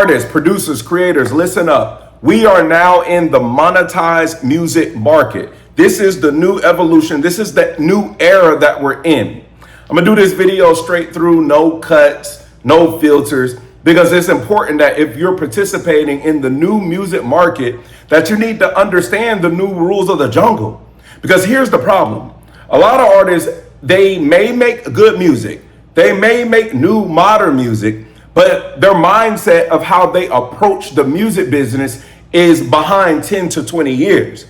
Artists, producers, creators, listen up. We are now in the monetized music market. This is the new evolution. This is the new era that we're in. I'm gonna do this video straight through, no cuts, no filters, because it's important that if you're participating in the new music market, that you need to understand the new rules of the jungle. Because here's the problem. A lot of artists, they may make good music. They may make new modern music, but their mindset of how they approach the music business is behind 10 to 20 years.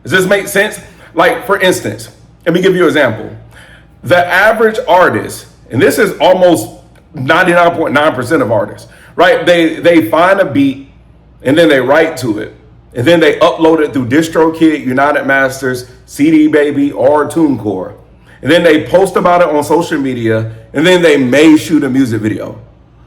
Does this make sense? Like, for instance, let me give you an example. The average artist, and this is almost 99.9% of artists, right? They find a beat and then they write to it. And then they upload it through DistroKid, United Masters, CD Baby, or TuneCore. And then they post about it on social media, and then they may shoot a music video,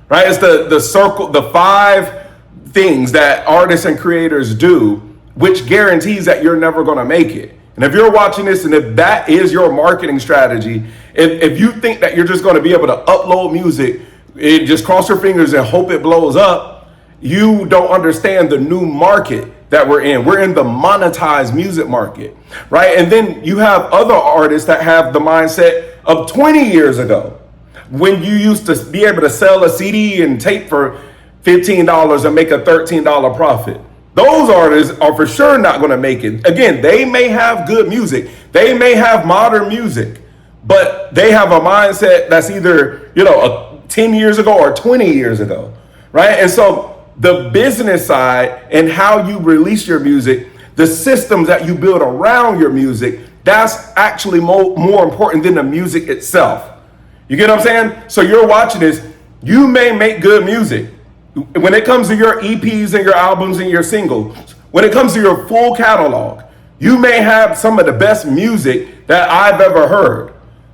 right? It's the circle, the 5 things that artists and creators do, which guarantees that you're never gonna make it. And if you're watching this and if that is your marketing strategy, if you think that you're just gonna be able to upload music, just cross your fingers and hope it blows up, you don't understand the new market that we're in. We're in the monetized music market, right? And then you have other artists that have the mindset of 20 years ago, when you used to be able to sell a CD and tape for $15 and make a $13 profit. Those artists are for sure not going to make it. Again, they may have good music. They may have modern music, but they have a mindset that's either, 10 years ago or 20 years ago, right? And so the business side and how you release your music, the systems that you build around your music, that's actually more important than the music itself. You get what I'm saying? So you're watching this, you may make good music. When it comes to your EPs and your albums and your singles, when it comes to your full catalog, you may have some of the best music that I've ever heard.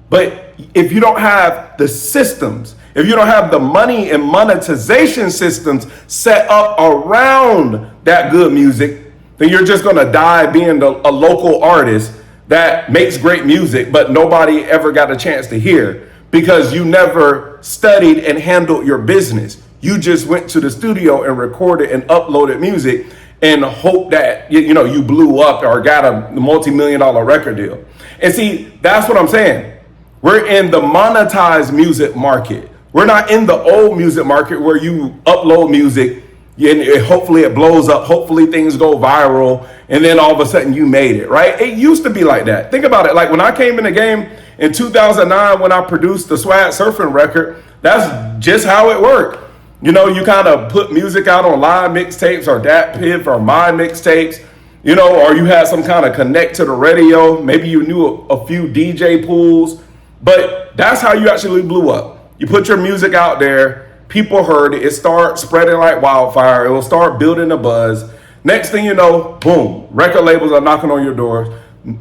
But if you don't have the systems, if you don't have the money and monetization systems set up around that good music, then you're just gonna die being a local artist that makes great music, but nobody ever got a chance to hear because you never studied and handled your business. You just went to the studio and recorded and uploaded music and hope that you blew up or got a multi-million-dollar record deal. And see, that's what I'm saying. We're in the monetized music market. We're not in the old music market where you upload music and hopefully it blows up. Hopefully things go viral. And then all of a sudden you made it, right? It used to be like that. Think about it. Like when I came in the game in 2009, when I produced the Swag Surfing record, that's just how it worked. You kind of put music out on live mixtapes or Dat Piff or my mixtapes, or you had some kind of connect to the radio. Maybe you knew a few DJ pools, but that's how you actually blew up. You put your music out there, people heard it, it starts spreading like wildfire, it will start building a buzz. Next thing you know, boom, record labels are knocking on your doors.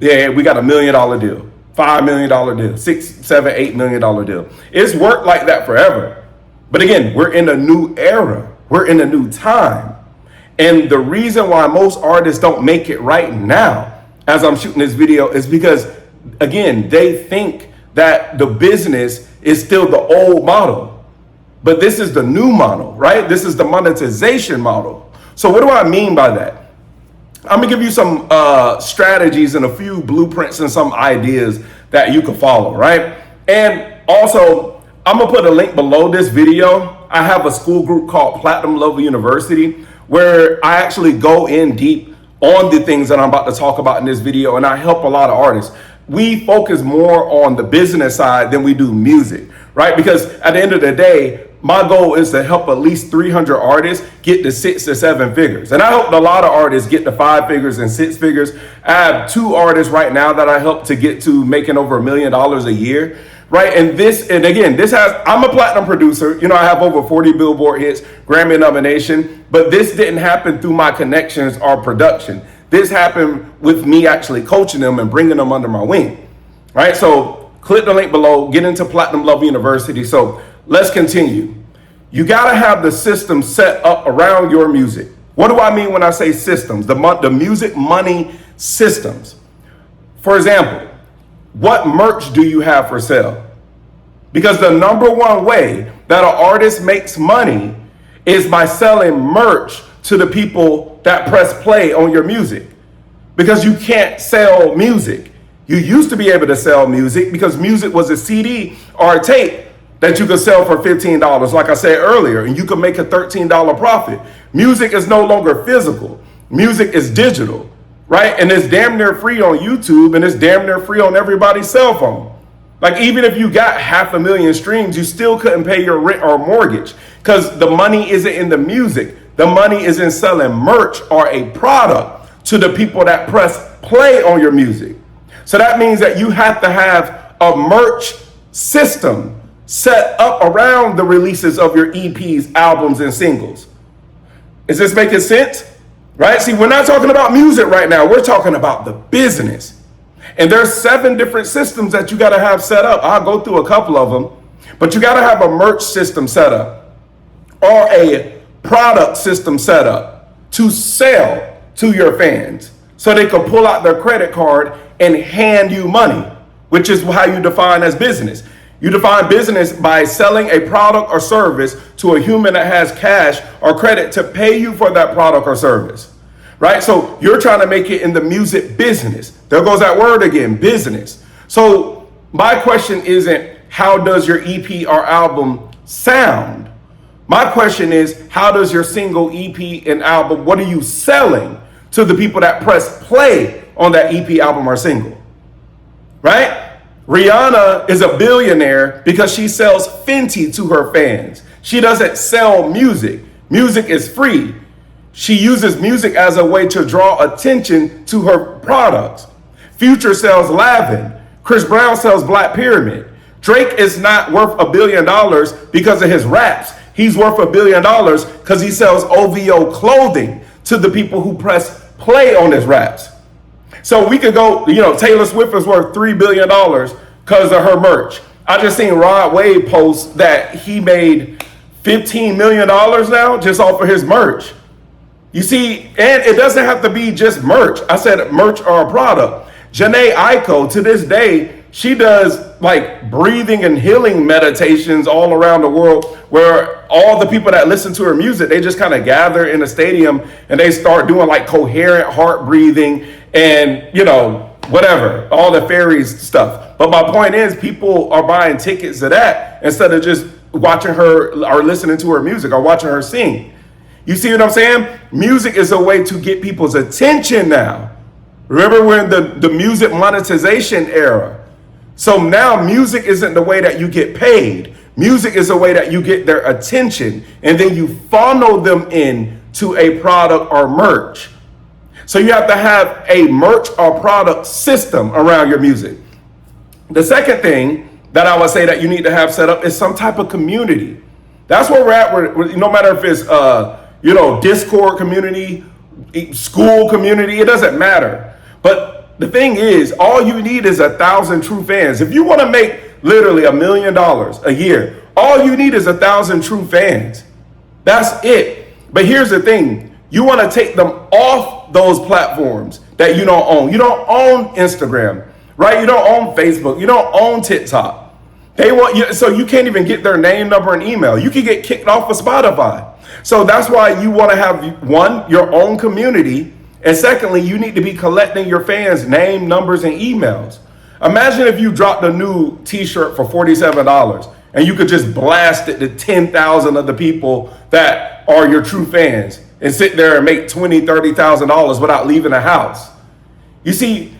Yeah, we got $1 million deal, $5 million deal, $6, $7, $8 million deal. It's worked like that forever. But again, we're in a new era. We're in a new time. And the reason why most artists don't make it right now, as I'm shooting this video, is because, again, they think that the business is still the old model. But this is the new model, right? This is the monetization model. So what do I mean by that? I'm gonna give you some strategies and a few blueprints and some ideas that you can follow, right? And also, I'm gonna put a link below this video. I have a school group called Platinum Level University where I actually go in deep on the things that I'm about to talk about in this video, and I help a lot of artists. We focus more on the business side than we do music, right? Because at the end of the day, my goal is to help at least 300 artists get to 6 to 7 figures. And I helped a lot of artists get to 5 figures and 6 figures. I have 2 artists right now that I help to get to making over $1 million a year, right? And I'm a platinum producer. I have over 40 Billboard hits, Grammy nomination, but this didn't happen through my connections or production. This happened with me actually coaching them and bringing them under my wing, right? So click the link below, get into Platinum Love University. So let's continue. You gotta have the system set up around your music. What do I mean when I say systems? The music money systems. For example, what merch do you have for sale? Because the number one way that an artist makes money is by selling merch to the people that press play on your music. Because you can't sell music. You used to be able to sell music because music was a CD or a tape that you could sell for $15, like I said earlier, and you could make a $13 profit. Music is no longer physical. Music is digital, right? And it's damn near free on YouTube, and it's damn near free on everybody's cell phone. Like, even if you got 500,000 streams, you still couldn't pay your rent or mortgage because the money isn't in the music. The money is in selling merch or a product to the people that press play on your music. So that means that you have to have a merch system set up around the releases of your EPs, albums, and singles. Is this making sense? Right? See, we're not talking about music right now. We're talking about the business. And there's 7 different systems that you got to have set up. I'll go through a couple of them, but you got to have a merch system set up or a product system set up to sell to your fans so they can pull out their credit card and hand you money, which is how you define as business. You define business by selling a product or service to a human that has cash or credit to pay you for that product or service, right? So you're trying to make it in the music business. There goes that word again, business. So my question isn't how does your EP or album sound? My question is, how does your single, EP, and album, what are you selling to the people that press play on that EP, album, or single? Right? Rihanna is a billionaire because she sells Fenty to her fans. She doesn't sell music. Music is free. She uses music as a way to draw attention to her products. Future sells Lavin. Chris Brown sells Black Pyramid. Drake is not worth $1 billion because of his raps. He's worth $1 billion because he sells OVO clothing to the people who press play on his raps. So we could go, Taylor Swift is worth $3 billion because of her merch. I just seen Rod Wave post that he made $15 million now just off of his merch. You see, and it doesn't have to be just merch. I said merch or a product. Janae Aiko, to this day, she does like breathing and healing meditations all around the world where all the people that listen to her music, they just kind of gather in a stadium and they start doing like coherent heart breathing and, whatever, all the fairies stuff. But my point is people are buying tickets to that instead of just watching her or listening to her music or watching her sing. You see what I'm saying? Music is a way to get people's attention now. Remember we're in the music monetization era. So now music isn't the way that you get paid. Music is a way that you get their attention and then you funnel them in to a product or merch. So you have to have a merch or product system around your music. The second thing that I would say that you need to have set up is some type of community. That's where we're at. No matter if it's, Discord community, school community, it doesn't matter. But the thing is, all you need is 1,000 true fans. If you want to make literally $1 million a year, all you need is 1,000 true fans. That's it. But here's the thing. You want to take them off those platforms that you don't own. You don't own Instagram, right? You don't own Facebook. You don't own TikTok. They want you, so you can't even get their name, number, and email. You can get kicked off of Spotify. So that's why you want to have, one, your own community. And secondly, you need to be collecting your fans' name, numbers, and emails. Imagine if you dropped a new t-shirt for $47 and you could just blast it to 10,000 of the people that are your true fans and sit there and make $20,000, $30,000 without leaving the house. You see,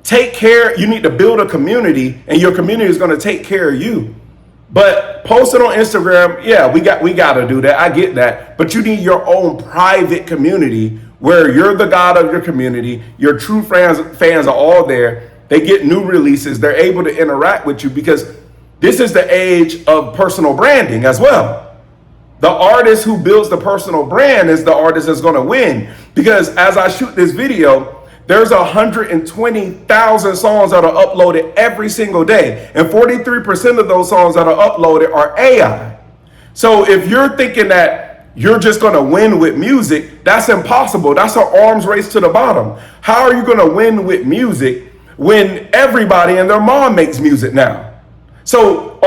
take care. You need to build a community and your community is going to take care of you. But post it on Instagram. Yeah, we got to do that. I get that. But you need your own private community where you're the god of your community. Your true fans are all there. They get new releases. They're able to interact with you because this is the age of personal branding as well. The artist who builds the personal brand is the artist that's going to win. Because as I shoot this video, there's 120,000 songs that are uploaded every single day. And 43% of those songs that are uploaded are AI. So if you're thinking that you're just going to win with music, that's impossible. That's an arms race to the bottom. How are you going to win with music when everybody and their mom makes music now? So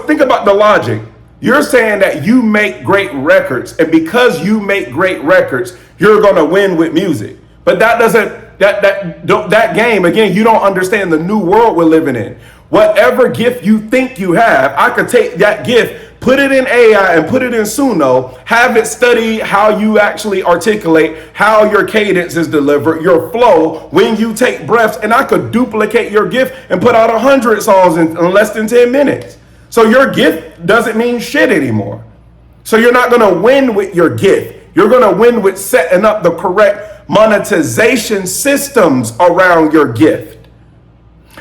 think about the logic. You're saying that you make great records, and because you make great records, you're going to win with music. But that doesn't, that game, again, you don't understand the new world we're living in. Whatever gift you think you have, I could take that gift, put it in AI and put it in Suno, have it study how you actually articulate, how your cadence is delivered, your flow, when you take breaths, and I could duplicate your gift and put out 100 songs in less than 10 minutes. So your gift doesn't mean shit anymore. So you're not going to win with your gift. You're going to win with setting up the correct monetization systems around your gift.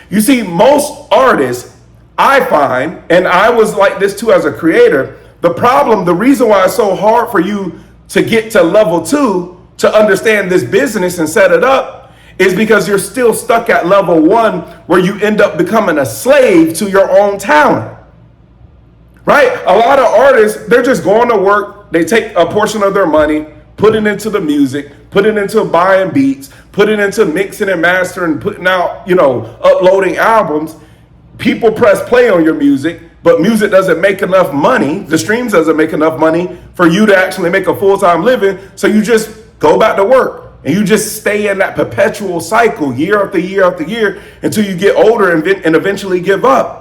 You see, most artists, I find, and I was like this too as a creator, the reason why it's so hard for you to get to level 2 to understand this business and set it up is because you're still stuck at level 1 where you end up becoming a slave to your own talent. Right? A lot of artists, they're just going to work. They take a portion of their money, put it into the music, put it into buying beats, put it into mixing and mastering, putting out, uploading albums. People press play on your music, but music doesn't make enough money. The streams doesn't make enough money for you to actually make a full-time living. So you just go back to work and you just stay in that perpetual cycle year after year after year until you get older and eventually give up.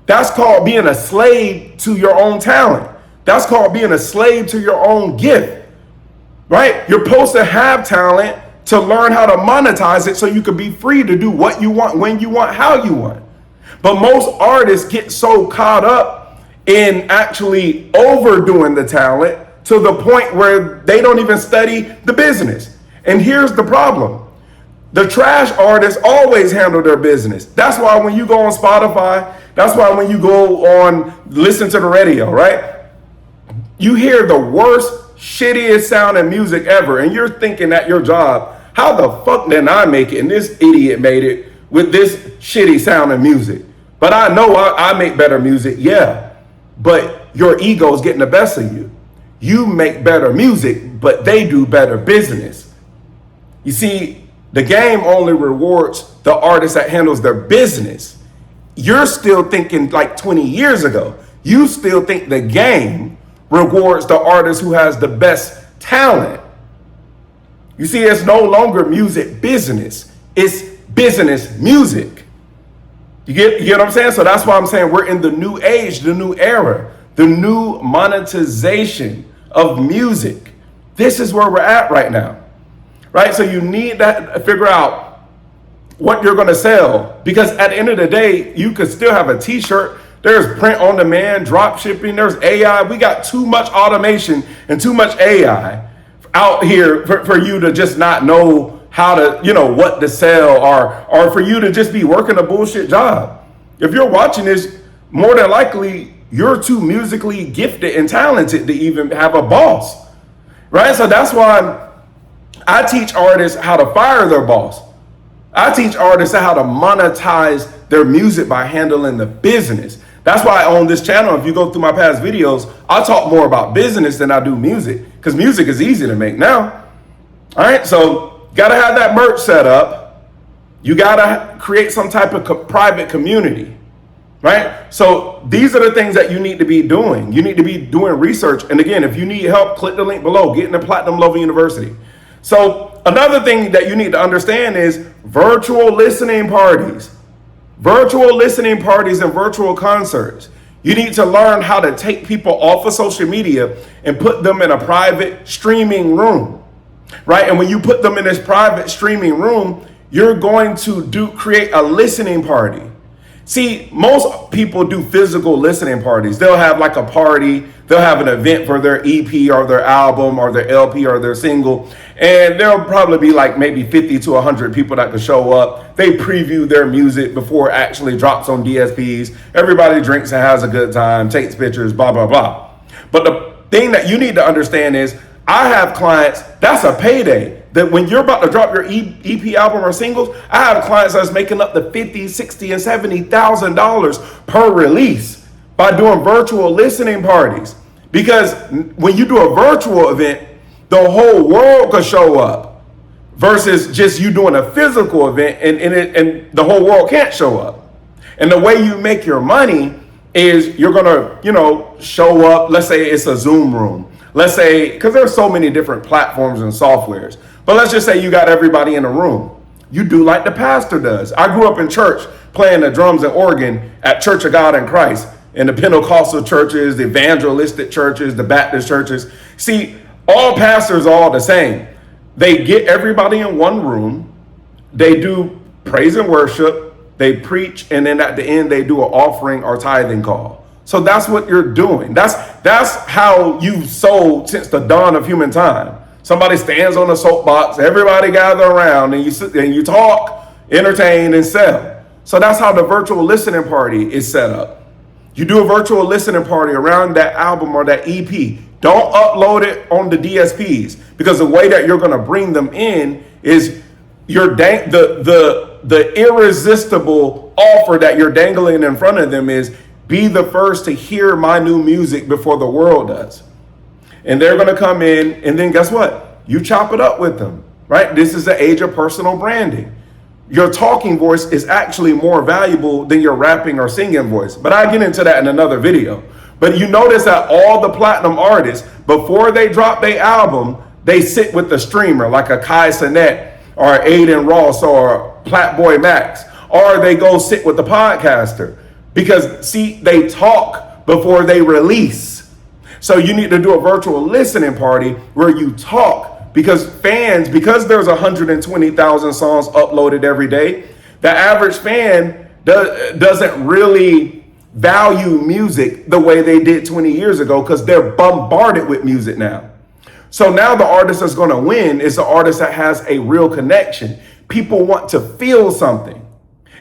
That's called being a slave to your own talent. That's called being a slave to your own gift, right? You're supposed to have talent to learn how to monetize it so you can be free to do what you want, when you want, how you want. But most artists get so caught up in actually overdoing the talent to the point where they don't even study the business. And here's the problem. The trash artists always handle their business. That's why when you go on Spotify, that's why when you go on, listen to the radio, right? You hear the worst, shittiest sounding music ever. And you're thinking at your job, how the fuck did I make it? And this idiot made it with this shitty sounding music. But I know I make better music. Yeah. But your ego is getting the best of you. You make better music, but they do better business. You see, the game only rewards the artist that handles their business. You're still thinking like 20 years ago. You still think the game rewards the artist who has the best talent. You see, it's no longer music business. It's business music. You get what I'm saying? So that's why I'm saying we're in the new age, the new era, the new monetization of music. This is where we're at right now. Right? So you need to figure out what you're going to sell, because at the end of the day, you could still have a t-shirt. There's print on demand, drop shipping, there's AI. We got too much automation and too much AI out here for you to just not know how to, what to sell, or for you to just be working a bullshit job. If you're watching this, more than likely, you're too musically gifted and talented to even have a boss. Right? So that's why I teach artists how to fire their boss. I teach artists how to monetize their music by handling the business. That's why on this channel, if you go through my past videos, I talk more about business than I do music, because music is easy to make now. All right, so gotta have that merch set up. You gotta create some type of private community, right? So these are the things that you need to be doing. You need to be doing research. And again, if you need help, click the link below. Get in the Platinum Level University. So another thing that you need to understand is virtual listening parties. Virtual listening parties and virtual concerts. You need to learn how to take people off of social media and put them in a private streaming room, right? And when you put them in this private streaming room, you're going to create a listening party. See, most people do physical listening parties. They'll have like a party, they'll have an event for their EP or their album or their LP or their single, and there'll probably be like maybe 50 to 100 people that can show up. They preview their music before it actually drops on DSPs. Everybody drinks and has a good time, takes pictures, blah, blah, blah. But the thing that you need to understand is I have clients, that's a payday. That when you're about to drop your EP album or singles, I have clients that's making up to $50, $60, and $70,000 per release by doing virtual listening parties. Because when you do a virtual event, the whole world could show up versus just you doing a physical event and the whole world can't show up. And the way you make your money is you're gonna, show up. Let's say it's a Zoom room. Let's say, because there's so many different platforms and softwares, but let's just say you got everybody in a room. You do like the pastor does. I grew up in church playing the drums and organ at Church of God in Christ, in the Pentecostal churches, the evangelistic churches, the Baptist churches. See, all pastors are all the same. They get everybody in one room. They do praise and worship. They preach, and then at the end they do an offering or tithing call. So that's what you're doing. That's how you've sold since the dawn of human time. Somebody stands on a soapbox, everybody gather around, and you sit and you talk, entertain, and sell. So that's how the virtual listening party is set up. You do a virtual listening party around that album or that EP. Don't upload it on the DSPs, because the way that you're going to bring them in is the irresistible offer that you're dangling in front of them is, be the first to hear my new music before the world does. And they're going to come in, and then guess what? You chop it up with them, right? This is the age of personal branding. Your talking voice is actually more valuable than your rapping or singing voice. But I'll get into that in another video. But you notice that all the platinum artists, before they drop their album, they sit with the streamer like a Kai Cenat or Aiden Ross or Platboy Max, or they go sit with the podcaster. Because see, they talk before they release. So you need to do a virtual listening party where you talk, because there's 120,000 songs uploaded every day, the average fan doesn't really value music the way they did 20 years ago, because they're bombarded with music now. So now the artist that's going to win is the artist that has a real connection. People want to feel something.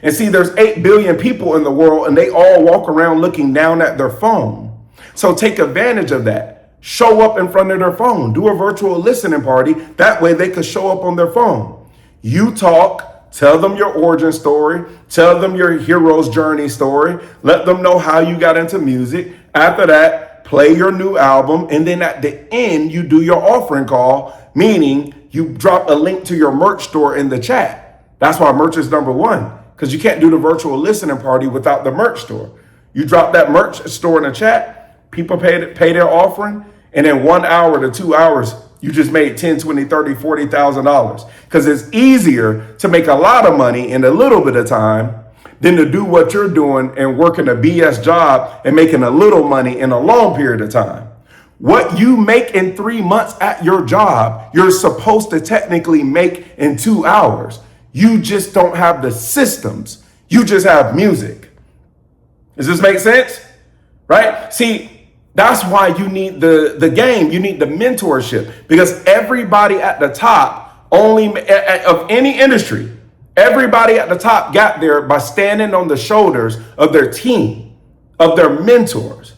And see, there's 8 billion people in the world, and they all walk around looking down at their phone. So take advantage of that. Show up in front of their phone. Do a virtual listening party. That way they could show up on their phone. You talk, tell them your origin story, tell them your hero's journey story, let them know how you got into music. After that, play your new album. And then at the end, you do your offering call, meaning you drop a link to your merch store in the chat. That's why merch is number one, because you can't do the virtual listening party without the merch store. You drop that merch store in the chat. People pay their offering, and in 1 hour to 2 hours, you just made $10, $20, $30, $40,000. Because it's easier to make a lot of money in a little bit of time than to do what you're doing and working a BS job and making a little money in a long period of time. What you make in 3 months at your job, you're supposed to technically make in 2 hours. You just don't have the systems. You just have music. Does this make sense? Right? See, that's why you need the game. You need the mentorship, because everybody at the top of any industry, everybody at the top got there by standing on the shoulders of their team, of their mentors,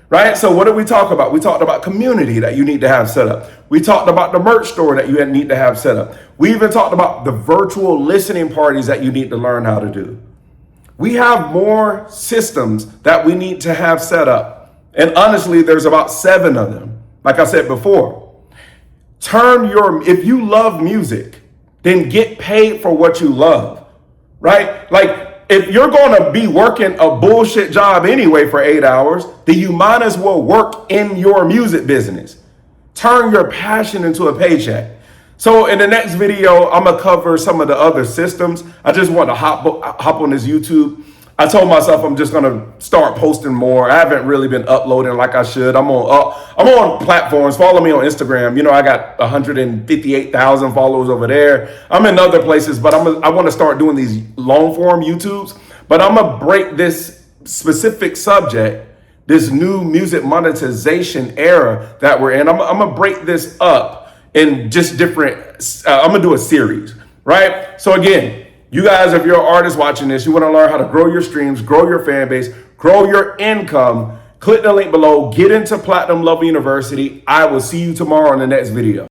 right? So what did we talk about? We talked about community that you need to have set up. We talked about the merch store that you need to have set up. We even talked about the virtual listening parties that you need to learn how to do. We have more systems that we need to have set up. And honestly, there's about 7 of them. Like I said before, if you love music, then get paid for what you love, right? Like, if you're going to be working a bullshit job anyway for 8 hours, then you might as well work in your music business. Turn your passion into a paycheck. So in the next video, I'm going to cover some of the other systems. I just want to hop on this YouTube. I told myself I'm just going to start posting more. I haven't really been uploading like I should. I'm on platforms. Follow me on Instagram. I got 158,000 followers over there. I'm in other places, but I want to start doing these long form YouTubes. But I'm going to break this specific subject, this new music monetization era that we're in. I'm going to break this up in just different, I'm going to do a series, right? So again, you guys, if you're an artist watching this, you want to learn how to grow your streams, grow your fan base, grow your income, click the link below, get into Platinum Love University. I will see you tomorrow in the next video.